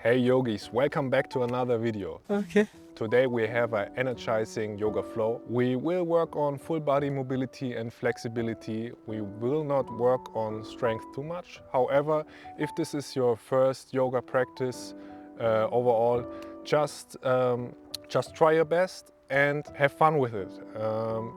Hey yogis, welcome back to another video. Okay. Today we have an energizing yoga flow. We will work on full body mobility and flexibility. We will not work on strength too much. However, if this is your first yoga practice overall, just try your best and have fun with it.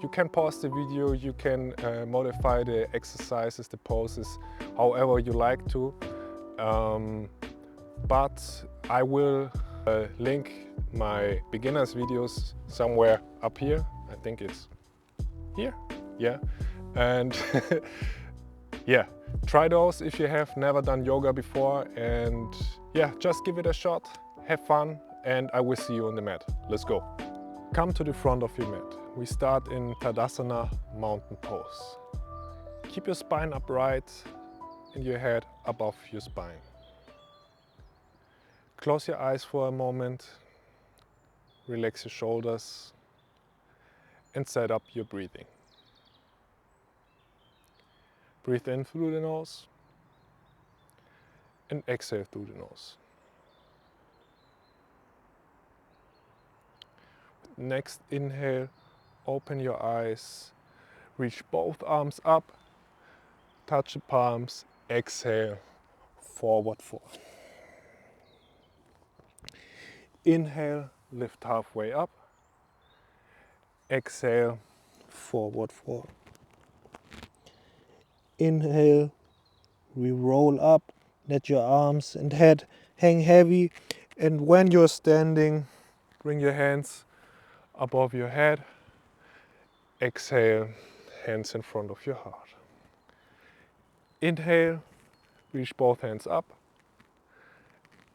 You can pause the video, you can modify the exercises, the poses, however you like to. But I will link my beginners videos somewhere up here. I think it's here, yeah. And yeah, try those if you have never done yoga before, and yeah, just give it a shot, have fun, and I will see you on the mat. Let's go. Come to the front of your mat. We start in Tadasana mountain pose. Keep your spine upright and your head above your spine. Close your eyes for a moment, relax your shoulders and set up your breathing. Breathe in through the nose and exhale through the nose. Next inhale, open your eyes, reach both arms up, touch the palms, exhale, forward fold. Inhale, lift halfway up, exhale, forward fold. Inhale, we roll up, let your arms and head hang heavy, And when you're standing, bring your hands above your head. Exhale, hands in front of your heart. Inhale, reach both hands up.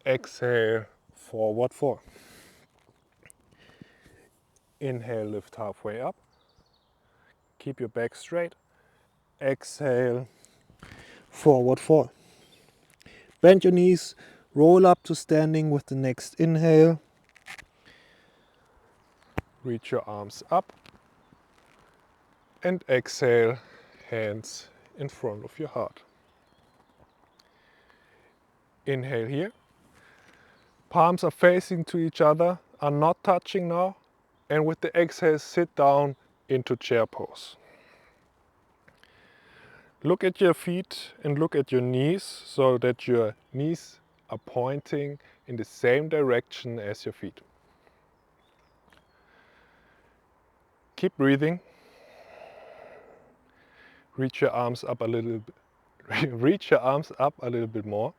Exhale, forward fold. Inhale, lift halfway up. Keep your back straight. Exhale, forward fold. Bend your knees, roll up to standing with the next inhale. reach your arms up. And exhale, hands in front of your heart. Inhale here. Palms are facing to each other, are not touching now. And with the exhale, sit down into chair pose. Look at your feet and look at your knees so that your knees are pointing in the same direction as your feet. Keep breathing. Reach your arms up a little bit. Reach your arms up a little bit more.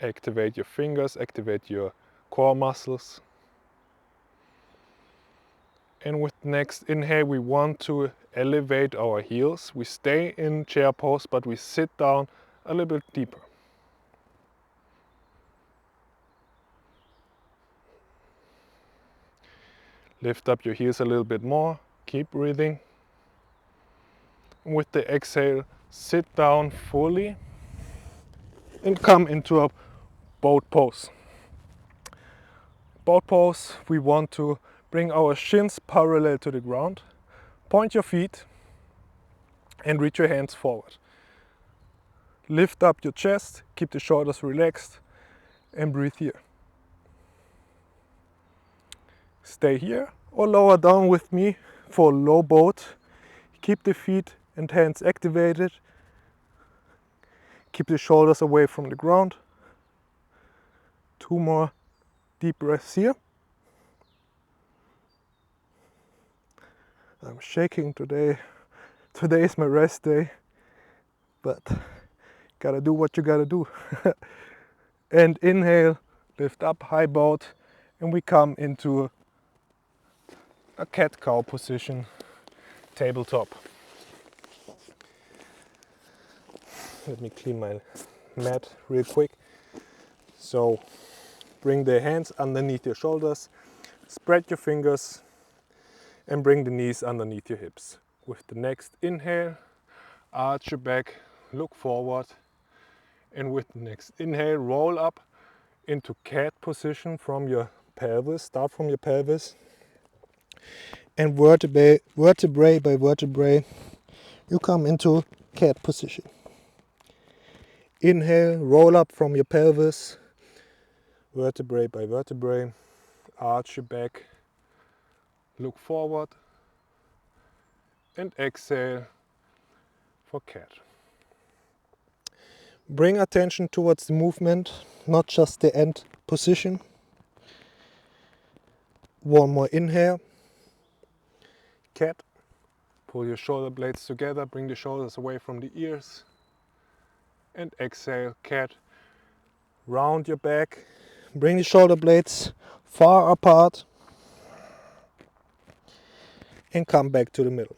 Activate your fingers, activate your core muscles. And with next inhale, we want to elevate our heels. We stay in chair pose, but we sit down a little bit deeper. Lift up your heels a little bit more. Keep breathing. And with the exhale, sit down fully and come into a boat pose. Boat pose, we want to bring our shins parallel to the ground. Point your feet and reach your hands forward. Lift up your chest, keep the shoulders relaxed and breathe here. Stay here or lower down with me for a low boat. Keep the feet and hands activated. Keep the shoulders away from the ground. 2 more deep breaths here. I'm shaking today. Today is my rest day, but gotta do what you gotta do. And inhale, lift up, high boat, and we come into a cat-cow position, tabletop. Let me clean my mat real quick. So bring the hands underneath your shoulders, spread your fingers, and bring the knees underneath your hips. With the next inhale, arch your back, look forward, and with the next inhale, roll up into cat position from your pelvis. Start from your pelvis, and vertebrae by vertebrae, you come into cat position. Inhale, roll up from your pelvis, vertebrae by vertebrae, arch your back, look forward, and exhale for cat. Bring attention towards the movement, not just the end position. One more inhale, cat. Pull your shoulder blades together, bring the shoulders away from the ears. And exhale, cat. Round your back, bring the shoulder blades far apart. And come back to the middle.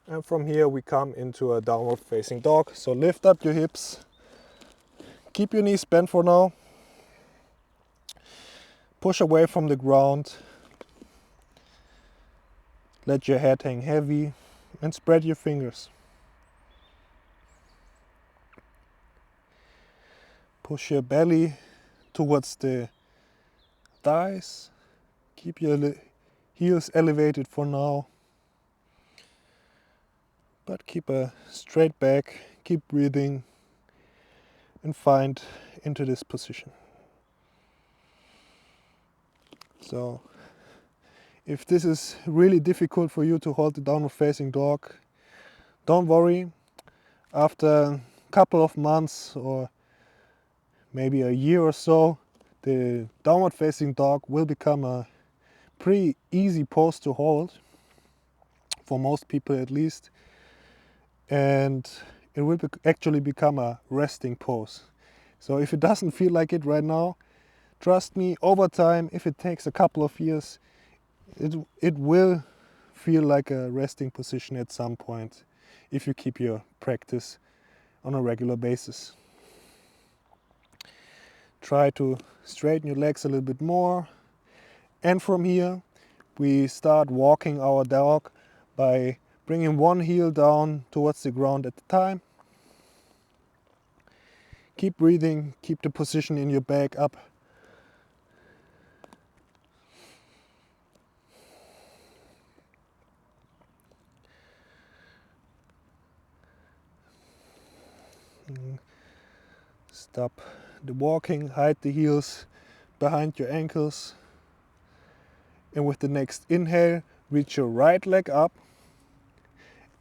And from here we come into a downward facing dog. So lift up your hips, keep your knees bent for now. Push away from the ground. Let your head hang heavy and spread your fingers. Push your belly towards the thighs. Keep your heels elevated for now. But keep a straight back, keep breathing and find into this position. So if this is really difficult for you to hold the downward facing dog, don't worry. After a couple of months or maybe a year or so, the downward facing dog will become a pretty easy pose to hold, for most people at least, and it will actually become a resting pose. So if it doesn't feel like it right now, trust me, over time, if it takes a couple of years, it will feel like a resting position at some point if you keep your practice on a regular basis. Try to straighten your legs a little bit more. And from here, we start walking our dog by bringing one heel down towards the ground at a time. Keep breathing, keep the position in your back up. Stop the walking, hide the heels behind your ankles. And with the next inhale, reach your right leg up.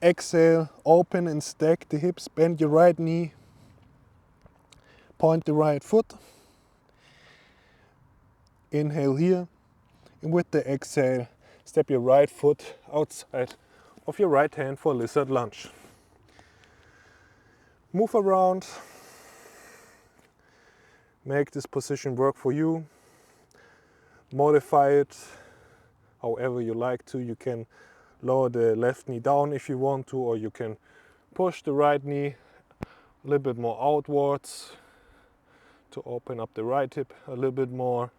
Exhale, open and stack the hips, bend your right knee. Point the right foot. Inhale here. And with the exhale, step your right foot outside of your right hand for lizard lunge. Move around. Make this position work for you. Modify it however you like to. You can lower the left knee down if you want to, or you can push the right knee a little bit more outwards to open up the right hip a little bit more.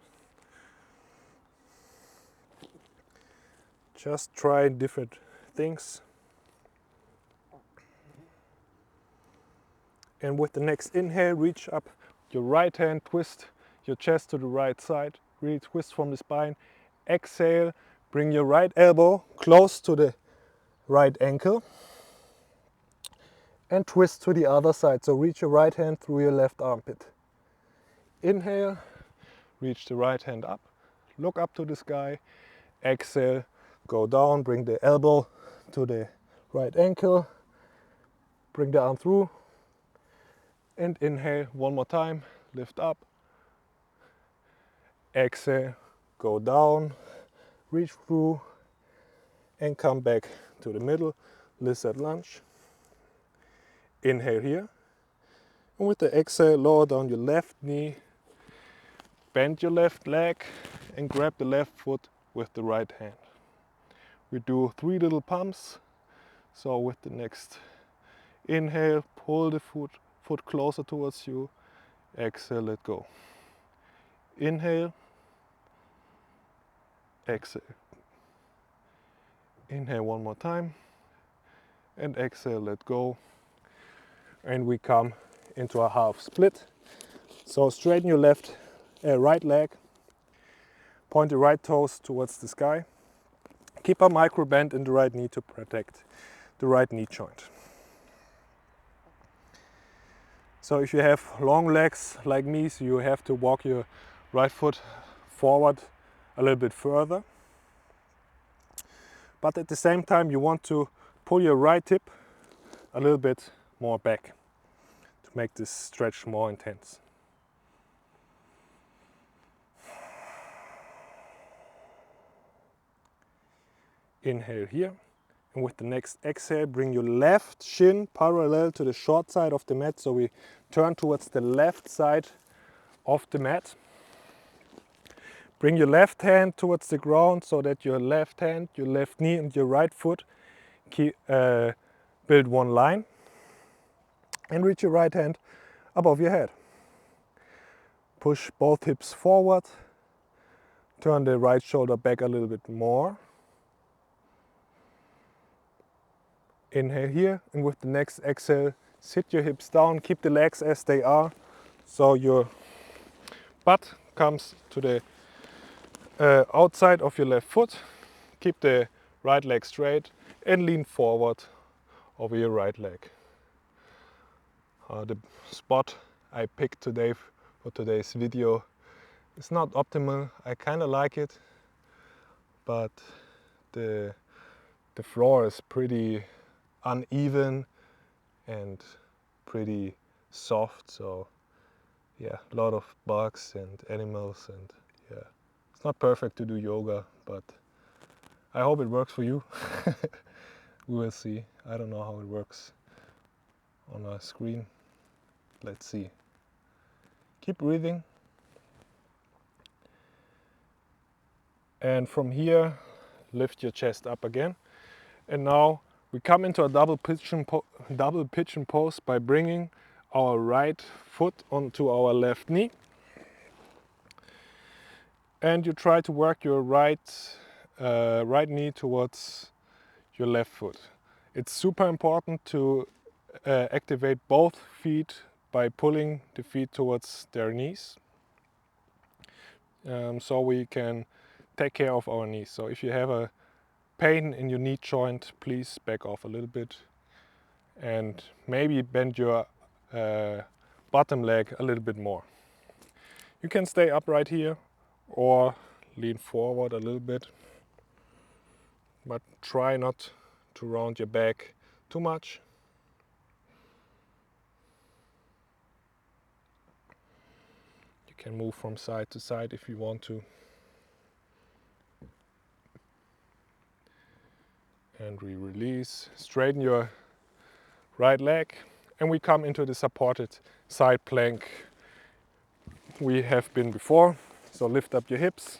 Just try different things. And with the next inhale, reach up your right hand, twist your chest to the right side, really twist from the spine. Exhale, bring your right elbow close to the right ankle and twist to the other side. So reach your right hand through your left armpit. Inhale, reach the right hand up, look up to the sky. Exhale, go down, bring the elbow to the right ankle, bring the arm through. And inhale one more time, lift up. Exhale, go down, reach through and come back to the middle, lizard lunge. Inhale here. And with the exhale, lower down your left knee, bend your left leg and grab the left foot with the right hand. We do 3 little pumps. So with the next inhale, pull the foot closer towards you. Exhale, let go. Inhale. Exhale. Inhale one more time. And exhale, let go. And we come into a half split. So straighten your right leg. Point the right toes towards the sky. Keep a micro bend in the right knee to protect the right knee joint. So if you have long legs like me, so you have to walk your right foot forward a little bit further. But at the same time you want to pull your right hip a little bit more back to make this stretch more intense. Inhale here, and with the next exhale bring your left shin parallel to the short side of the mat, so we turn towards the left side of the mat. Bring your left hand towards the ground so that your left hand, your left knee and your right foot build one line, and reach your right hand above your head. Push both hips forward, turn the right shoulder back a little bit more. Inhale here, and with the next exhale, sit your hips down, keep the legs as they are, so your butt comes to the outside of your left foot. Keep the right leg straight and lean forward over your right leg. The spot I picked today for today's video is not optimal. I kind of like it, but the floor is pretty uneven and pretty soft, so yeah, a lot of bugs and animals, and yeah, it's not perfect to do yoga, but I hope it works for you. We will see. I don't know how it works on a screen. Let's see. Keep breathing. And from here, lift your chest up again. And now we come into a double pigeon pose by bringing our right foot onto our left knee. And you try to work your right knee towards your left foot. It's super important to activate both feet by pulling the feet towards their knees, so we can take care of our knees. So if you have a pain in your knee joint, please back off a little bit and maybe bend your bottom leg a little bit more. You can stay upright here or lean forward a little bit, but try not to round your back too much. You can move from side to side if you want to. And we release, straighten your right leg, and we come into the supported side plank we have been before. So lift up your hips.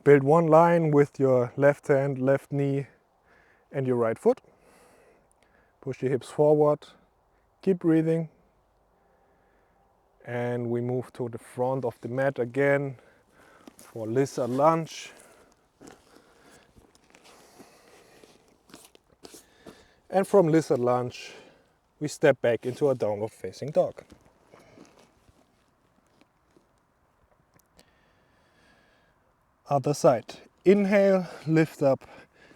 Build one line with your left hand, left knee and your right foot. Push your hips forward. Keep breathing. And we move to the front of the mat again for lizard lunge. And from lizard lunge, we step back into a downward facing dog. Other side. Inhale, lift up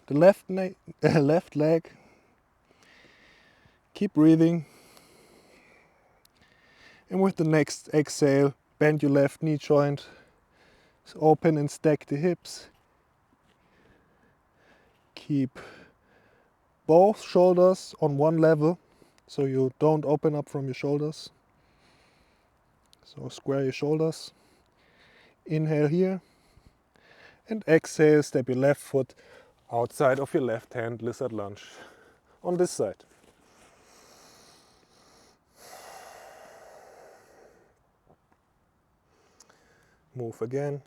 the left leg. Keep breathing. And with the next exhale, bend your left knee joint. Open and stack the hips. Keep both shoulders on one level, so you don't open up from your shoulders. So square your shoulders. Inhale here. And exhale, step your left foot outside of your left hand, lizard lunge on this side. Move again.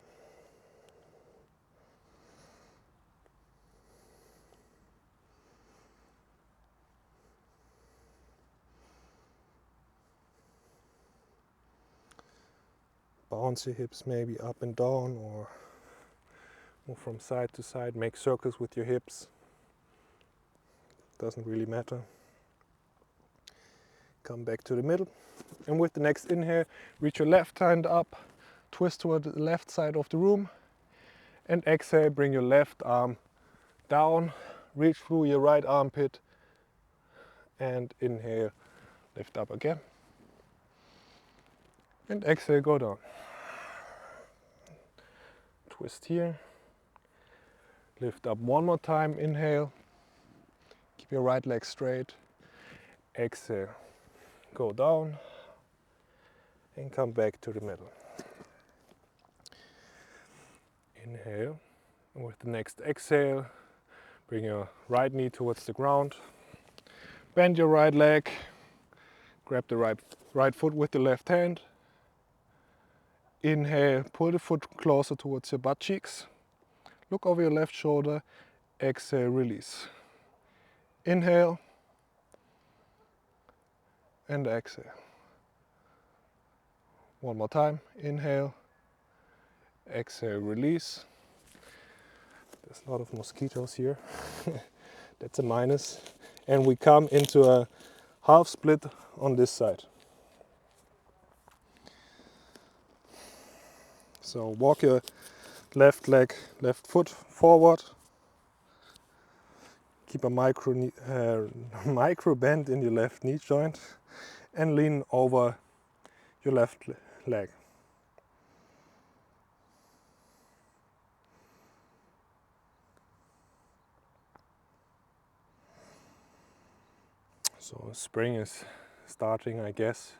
Bounce your hips maybe up and down, or move from side to side. Make circles with your hips. Doesn't really matter. Come back to the middle. And with the next inhale, reach your left hand up. Twist toward the left side of the room. And exhale, bring your left arm down. Reach through your right armpit. And inhale, Lift up again. And exhale, go down. Twist here. Lift up one more time, inhale. Keep your right leg straight. Exhale, go down. And come back to the middle. Inhale. And with the next exhale, bring your right knee towards the ground. Bend your right leg. Grab the right foot with the left hand. Inhale, pull the foot closer towards your butt cheeks. Look over your left shoulder. Exhale, release. Inhale. And exhale. One more time. Inhale. Exhale, release. There's a lot of mosquitoes here. That's a minus. And we come into a half split on this side. So walk your left leg, left foot forward. Keep a micro bend in your left knee joint and lean over your left leg. So spring is starting, I guess,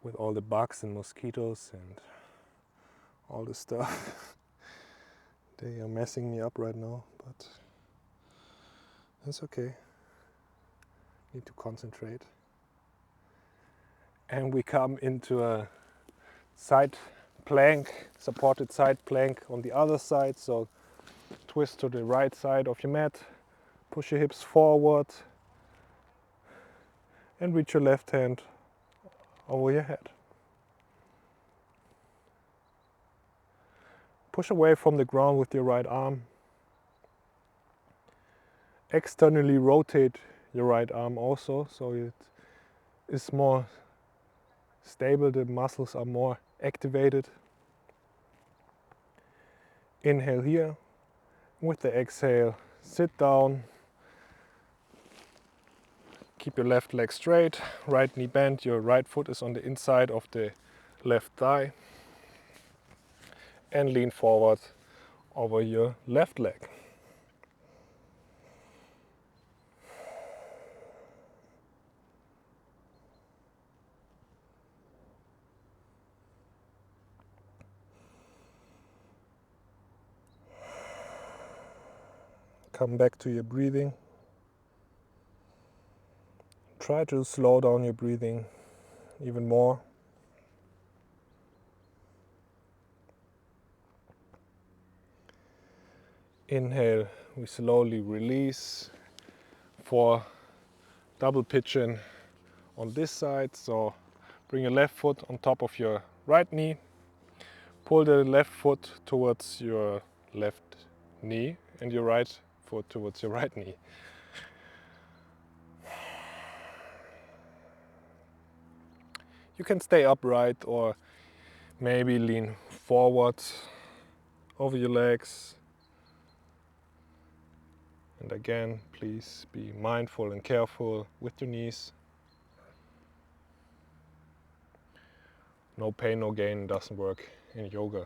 with all the bugs and mosquitoes and all the stuff. They are messing me up right now, but that's okay. Need to concentrate. And we come into a side plank, supported side plank on the other side. So twist to the right side of your mat, push your hips forward, and reach your left hand over your head. Push away from the ground with your right arm. Externally rotate your right arm also, so it is more stable, the muscles are more activated. Inhale here. With the exhale, sit down. Keep your left leg straight, right knee bent, your right foot is on the inside of the left thigh. And lean forward over your left leg. Come back to your breathing. Try to slow down your breathing even more. Inhale, we slowly release for double pigeon on this side. So bring your left foot on top of your right knee. Pull the left foot towards your left knee and your right foot towards your right knee. You can stay upright or maybe lean forward over your legs. And again, please be mindful and careful with your knees. No pain, no gain doesn't work in yoga.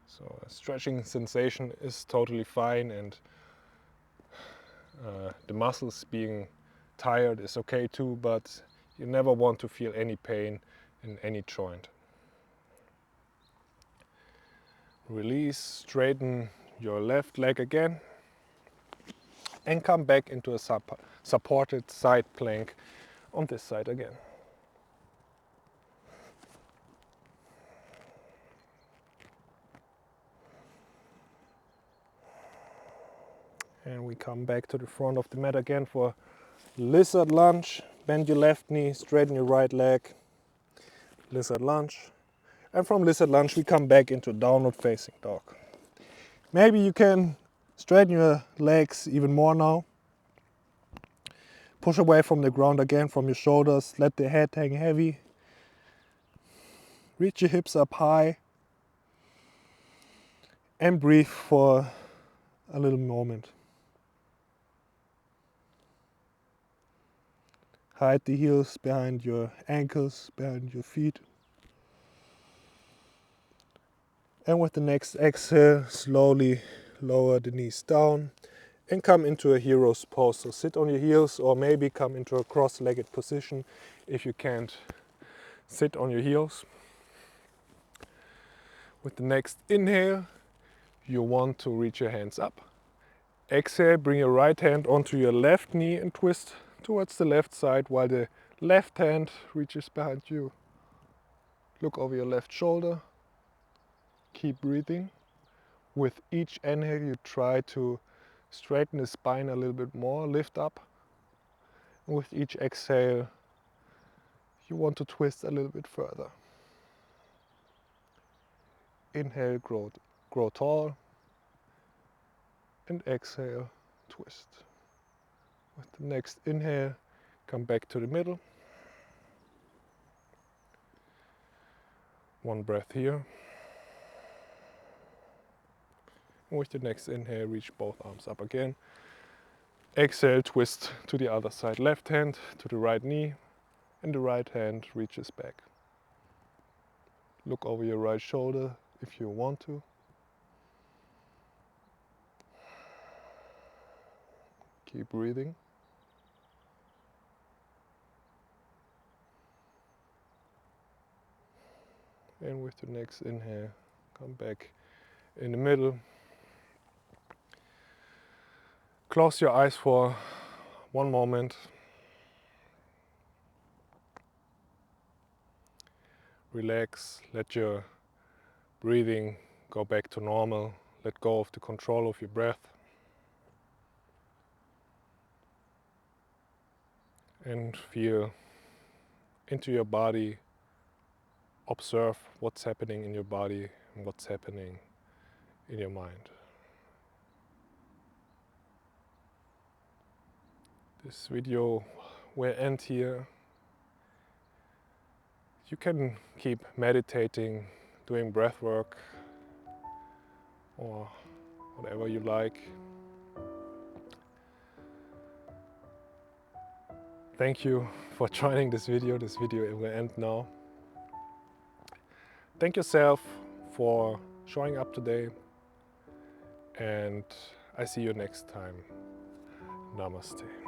So a stretching sensation is totally fine, and the muscles being tired is okay too, but you never want to feel any pain in any joint. Release, straighten your left leg again. And come back into a supported side plank on this side again. And we come back to the front of the mat again for lizard lunge. Bend your left knee, straighten your right leg. Lizard lunge. And from lizard lunge we come back into downward facing dog. Maybe you can straighten your legs even more now. Push away from the ground again, from your shoulders. Let the head hang heavy. Reach your hips up high. And breathe for a little moment. Hide the heels behind your ankles, behind your feet. And with the next exhale, slowly lower the knees down and come into a hero's pose. So sit on your heels, or maybe come into a cross-legged position if you can't sit on your heels. With the next inhale, you want to reach your hands up. Exhale, bring your right hand onto your left knee and twist towards the left side while the left hand reaches behind you. Look over your left shoulder. Keep breathing. With each inhale, you try to straighten the spine a little bit more, lift up. And with each exhale, you want to twist a little bit further. Inhale, grow tall. And exhale, twist. With the next inhale, come back to the middle. One breath here. And with the next inhale, reach both arms up again. Exhale, twist to the other side. Left hand to the right knee, and the right hand reaches back. Look over your right shoulder if you want to. Keep breathing. And with the next inhale, come back in the middle. Close your eyes for one moment. Relax, let your breathing go back to normal. Let go of the control of your breath. And feel into your body. Observe what's happening in your body and what's happening in your mind. This video will end here. You can keep meditating, doing breath work, or whatever you like. Thank you for joining this video. This video will end now. Thank yourself for showing up today, and I see you next time. Namaste.